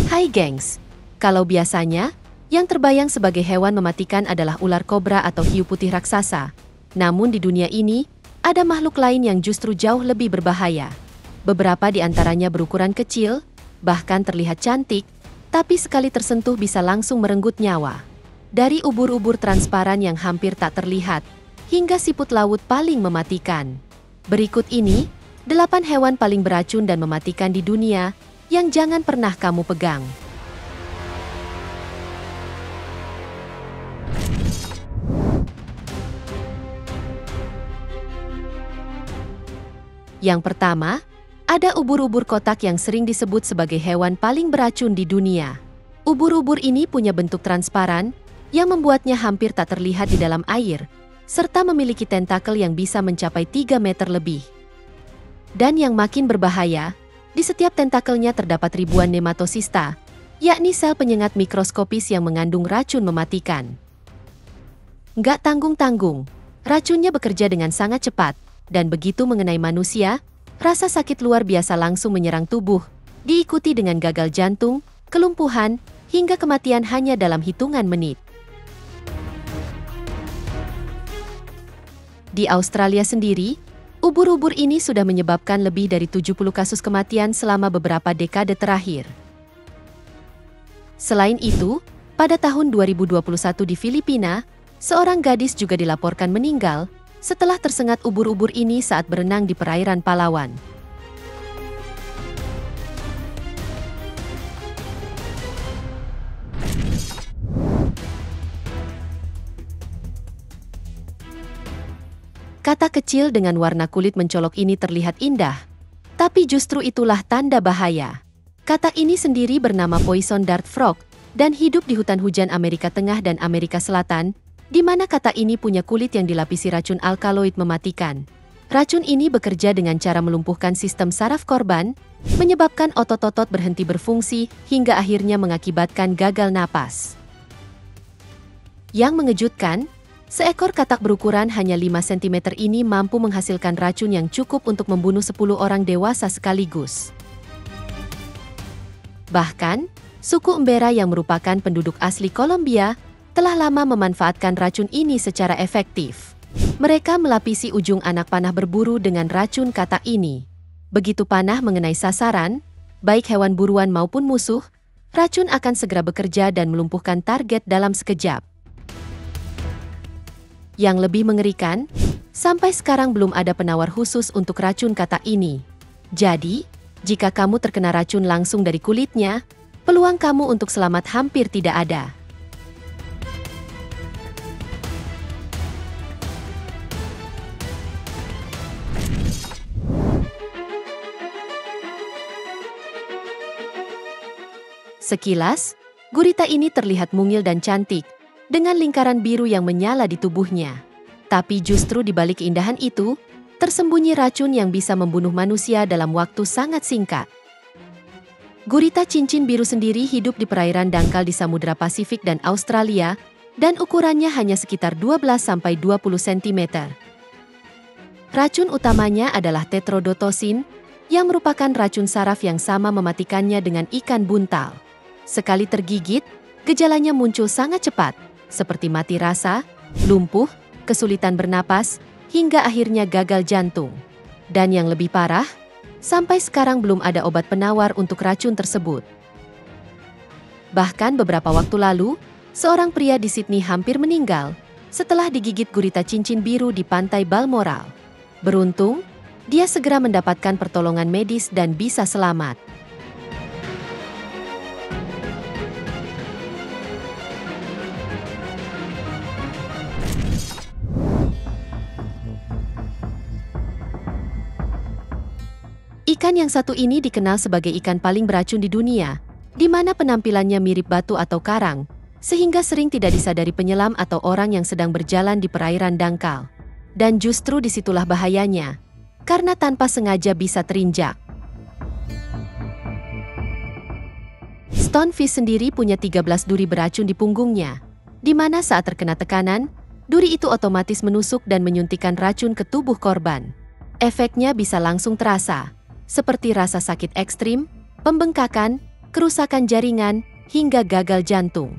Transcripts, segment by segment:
Hai gengs, kalau biasanya, yang terbayang sebagai hewan mematikan adalah ular kobra atau hiu putih raksasa. Namun di dunia ini, ada makhluk lain yang justru jauh lebih berbahaya. Beberapa di antaranya berukuran kecil, bahkan terlihat cantik, tapi sekali tersentuh bisa langsung merenggut nyawa. Dari ubur-ubur transparan yang hampir tak terlihat, hingga siput laut paling mematikan. Berikut ini, 8 hewan paling beracun dan mematikan di dunia, yang jangan pernah kamu pegang. Yang pertama, ada ubur-ubur kotak yang sering disebut sebagai hewan paling beracun di dunia. Ubur-ubur ini punya bentuk transparan, yang membuatnya hampir tak terlihat di dalam air, serta memiliki tentakel yang bisa mencapai 3 meter lebih. Dan yang makin berbahaya, di setiap tentakelnya terdapat ribuan nematosista, yakni sel penyengat mikroskopis yang mengandung racun mematikan. Nggak tanggung-tanggung, racunnya bekerja dengan sangat cepat, dan begitu mengenai manusia, rasa sakit luar biasa langsung menyerang tubuh, diikuti dengan gagal jantung, kelumpuhan, hingga kematian hanya dalam hitungan menit. Di Australia sendiri, ubur-ubur ini sudah menyebabkan lebih dari 70 kasus kematian selama beberapa dekade terakhir. Selain itu, pada tahun 2021 di Filipina, seorang gadis juga dilaporkan meninggal setelah tersengat ubur-ubur ini saat berenang di perairan Palawan. Kata kecil dengan warna kulit mencolok ini terlihat indah, tapi justru itulah tanda bahaya. Kata ini sendiri bernama poison dart frog dan hidup di hutan hujan Amerika Tengah dan Amerika Selatan, di mana kata ini punya kulit yang dilapisi racun alkaloid mematikan. Racun ini bekerja dengan cara melumpuhkan sistem saraf korban, menyebabkan otot-otot berhenti berfungsi hingga akhirnya mengakibatkan gagal napas. Yang mengejutkan, seekor katak berukuran hanya 5 cm ini mampu menghasilkan racun yang cukup untuk membunuh 10 orang dewasa sekaligus. Bahkan, suku Embera yang merupakan penduduk asli Kolombia, telah lama memanfaatkan racun ini secara efektif. Mereka melapisi ujung anak panah berburu dengan racun katak ini. Begitu panah mengenai sasaran, baik hewan buruan maupun musuh, racun akan segera bekerja dan melumpuhkan target dalam sekejap. Yang lebih mengerikan, sampai sekarang belum ada penawar khusus untuk racun katak ini. Jadi, jika kamu terkena racun langsung dari kulitnya, peluang kamu untuk selamat hampir tidak ada. Sekilas, gurita ini terlihat mungil dan cantik, dengan lingkaran biru yang menyala di tubuhnya. Tapi justru di balik keindahan itu, tersembunyi racun yang bisa membunuh manusia dalam waktu sangat singkat. Gurita cincin biru sendiri hidup di perairan dangkal di Samudra Pasifik dan Australia, dan ukurannya hanya sekitar 12–20 cm. Racun utamanya adalah tetrodotosin, yang merupakan racun saraf yang sama mematikannya dengan ikan buntal. Sekali tergigit, gejalanya muncul sangat cepat, seperti mati rasa, lumpuh, kesulitan bernapas, hingga akhirnya gagal jantung. Dan yang lebih parah, sampai sekarang belum ada obat penawar untuk racun tersebut. Bahkan beberapa waktu lalu, seorang pria di Sydney hampir meninggal setelah digigit gurita cincin biru di pantai Balmoral. Beruntung, dia segera mendapatkan pertolongan medis dan bisa selamat. Ikan yang satu ini dikenal sebagai ikan paling beracun di dunia, di mana penampilannya mirip batu atau karang, sehingga sering tidak disadari penyelam atau orang yang sedang berjalan di perairan dangkal. Dan justru disitulah bahayanya, karena tanpa sengaja bisa terinjak. Stonefish sendiri punya 13 duri beracun di punggungnya, di mana saat terkena tekanan, duri itu otomatis menusuk dan menyuntikkan racun ke tubuh korban. Efeknya bisa langsung terasa, seperti rasa sakit ekstrim, pembengkakan, kerusakan jaringan, hingga gagal jantung.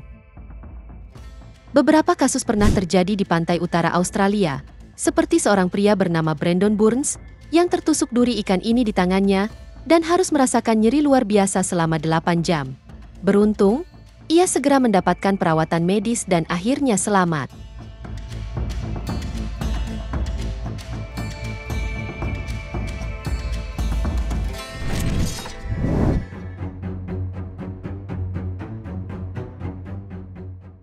Beberapa kasus pernah terjadi di pantai utara Australia, seperti seorang pria bernama Brandon Burns yang tertusuk duri ikan ini di tangannya dan harus merasakan nyeri luar biasa selama 8 jam. Beruntung, ia segera mendapatkan perawatan medis dan akhirnya selamat.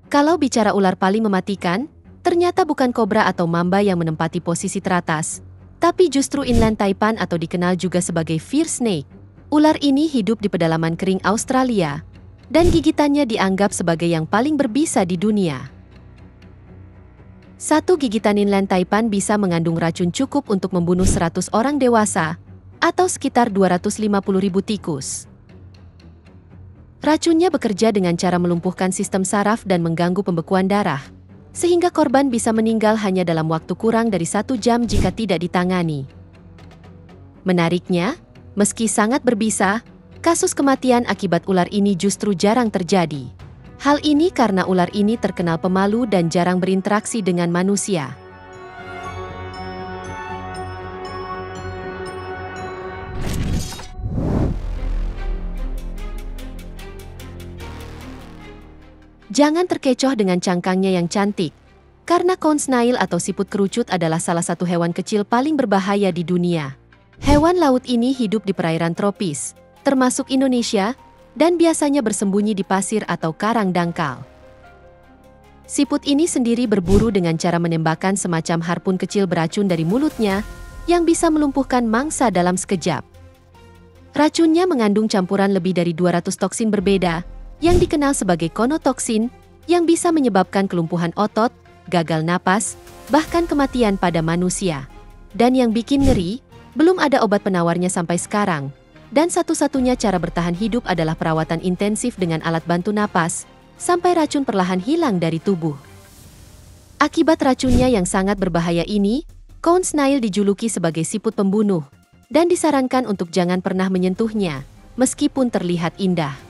Kalau bicara ular paling mematikan, ternyata bukan kobra atau mamba yang menempati posisi teratas, tapi justru inland taipan atau dikenal juga sebagai fierce snake. Ular ini hidup di pedalaman kering Australia, dan gigitannya dianggap sebagai yang paling berbisa di dunia. Satu gigitan inland taipan bisa mengandung racun cukup untuk membunuh 100 orang dewasa, atau sekitar 250.000 tikus. Racunnya bekerja dengan cara melumpuhkan sistem saraf dan mengganggu pembekuan darah, sehingga korban bisa meninggal hanya dalam waktu kurang dari 1 jam jika tidak ditangani. Menariknya, meski sangat berbisa, kasus kematian akibat ular ini justru jarang terjadi. Hal ini karena ular ini terkenal pemalu dan jarang berinteraksi dengan manusia. Jangan terkecoh dengan cangkangnya yang cantik, karena coon snail atau siput kerucut adalah salah satu hewan kecil paling berbahaya di dunia. Hewan laut ini hidup di perairan tropis, termasuk Indonesia, dan biasanya bersembunyi di pasir atau karang dangkal. Siput ini sendiri berburu dengan cara menembakkan semacam harpun kecil beracun dari mulutnya, yang bisa melumpuhkan mangsa dalam sekejap. Racunnya mengandung campuran lebih dari 200 toksin berbeda, yang dikenal sebagai konotoksin, yang bisa menyebabkan kelumpuhan otot, gagal napas, bahkan kematian pada manusia. Dan yang bikin ngeri, belum ada obat penawarnya sampai sekarang, dan satu-satunya cara bertahan hidup adalah perawatan intensif dengan alat bantu napas, sampai racun perlahan hilang dari tubuh. Akibat racunnya yang sangat berbahaya ini, coon snail dijuluki sebagai siput pembunuh, dan disarankan untuk jangan pernah menyentuhnya, meskipun terlihat indah.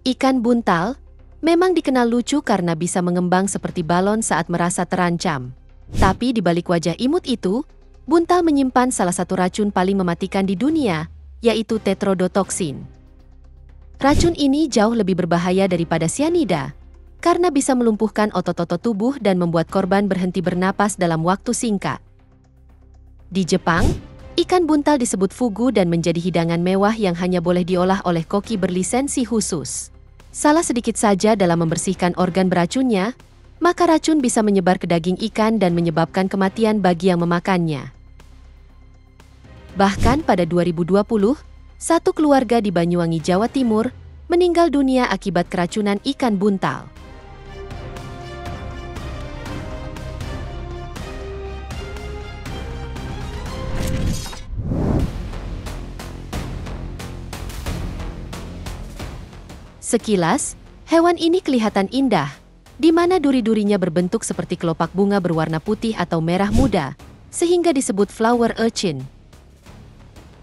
Ikan buntal memang dikenal lucu karena bisa mengembang seperti balon saat merasa terancam. Tapi di balik wajah imut itu, buntal menyimpan salah satu racun paling mematikan di dunia, yaitu tetrodotoksin. Racun ini jauh lebih berbahaya daripada sianida, karena bisa melumpuhkan otot-otot tubuh dan membuat korban berhenti bernapas dalam waktu singkat. Di Jepang, ikan buntal disebut fugu dan menjadi hidangan mewah yang hanya boleh diolah oleh koki berlisensi khusus. Salah sedikit saja dalam membersihkan organ beracunnya, maka racun bisa menyebar ke daging ikan dan menyebabkan kematian bagi yang memakannya. Bahkan pada 2020, satu keluarga di Banyuwangi, Jawa Timur, meninggal dunia akibat keracunan ikan buntal. Sekilas, hewan ini kelihatan indah, di mana duri-durinya berbentuk seperti kelopak bunga berwarna putih atau merah muda, sehingga disebut flower urchin.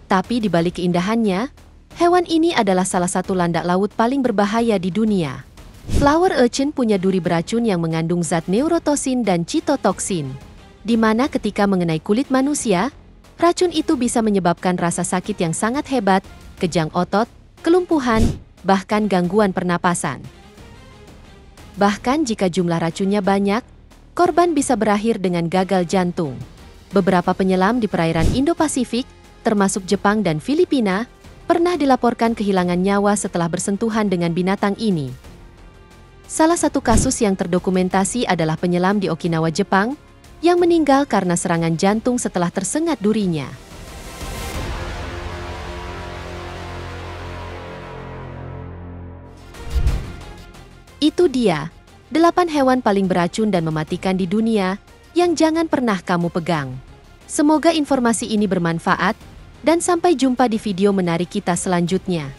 Tapi di balik keindahannya, hewan ini adalah salah satu landak laut paling berbahaya di dunia. Flower urchin punya duri beracun yang mengandung zat neurotosin dan citotoksin, di mana ketika mengenai kulit manusia, racun itu bisa menyebabkan rasa sakit yang sangat hebat, kejang otot, kelumpuhan, bahkan gangguan pernapasan. Bahkan jika jumlah racunnya banyak, korban bisa berakhir dengan gagal jantung. Beberapa penyelam di perairan Indo-Pasifik, termasuk Jepang dan Filipina, pernah dilaporkan kehilangan nyawa setelah bersentuhan dengan binatang ini. Salah satu kasus yang terdokumentasi adalah penyelam di Okinawa, Jepang, yang meninggal karena serangan jantung setelah tersengat durinya. Itu dia, 8 hewan paling beracun dan mematikan di dunia yang jangan pernah kamu pegang. Semoga informasi ini bermanfaat, dan sampai jumpa di video menarik kita selanjutnya.